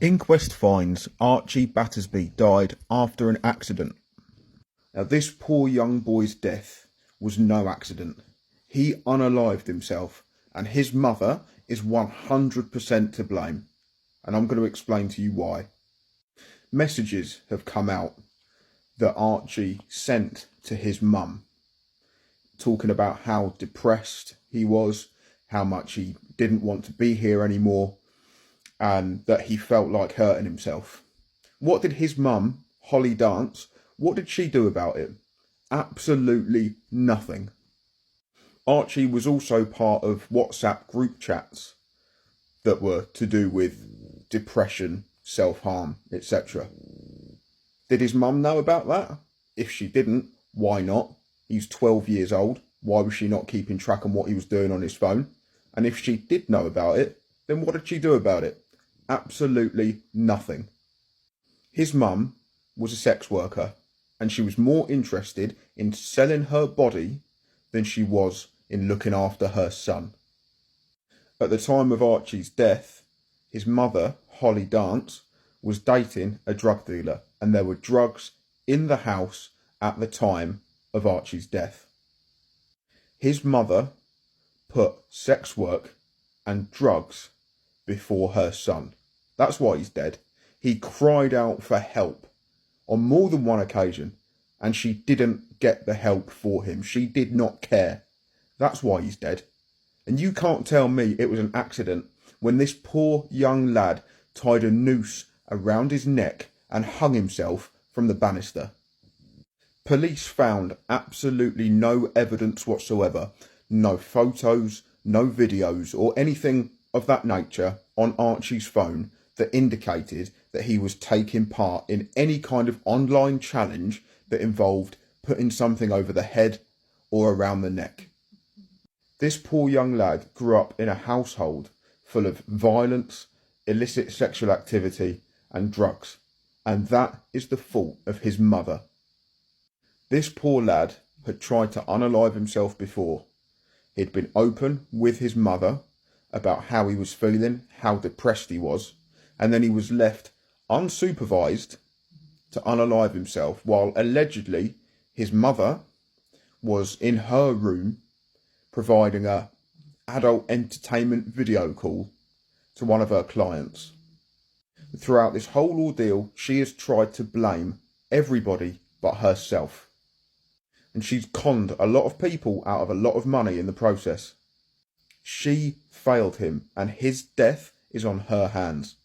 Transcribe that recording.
Inquest finds Archie Battersby died after an accident. Now, this poor young boy's death was no accident. He unalived himself, and his mother is 100% to blame. And I'm going to explain to you why. Messages have come out that Archie sent to his mum, talking about how depressed he was, how much he didn't want to be here anymore, and that he felt like hurting himself. What did his mum, Holly Dance, what did she do about it? Absolutely nothing. Archie was also part of WhatsApp group chats that were to do with depression, self-harm, etc. Did his mum know about that? If she didn't, why not? He's 12 years old. Why was she not keeping track on what he was doing on his phone? And if she did know about it, then what did she do about it? Absolutely nothing. His mum was a sex worker, and she was more interested in selling her body than she was in looking after her son. At the time of Archie's death, his mother, Holly Dance, was dating a drug dealer, and there were drugs in the house at the time of Archie's death. His mother put sex work and drugs before her son. That's why he's dead. He cried out for help on more than one occasion, and she didn't get the help for him. She did not care. That's why he's dead. And you can't tell me it was an accident when this poor young lad tied a noose around his neck and hung himself from the banister. Police found absolutely no evidence whatsoever, no photos, no videos or anything of that nature on Archie's phone that indicated that he was taking part in any kind of online challenge that involved putting something over the head or around the neck. This poor young lad grew up in a household full of violence, illicit sexual activity and drugs, and that is the fault of his mother. This poor lad had tried to unalive himself before. He'd been open with his mother about how he was feeling, how depressed he was, and then he was left unsupervised to unalive himself while allegedly his mother was in her room providing a adult entertainment video call to one of her clients. Throughout this whole ordeal, she has tried to blame everybody but herself. And she's conned a lot of people out of a lot of money in the process. She failed him, and his death is on her hands.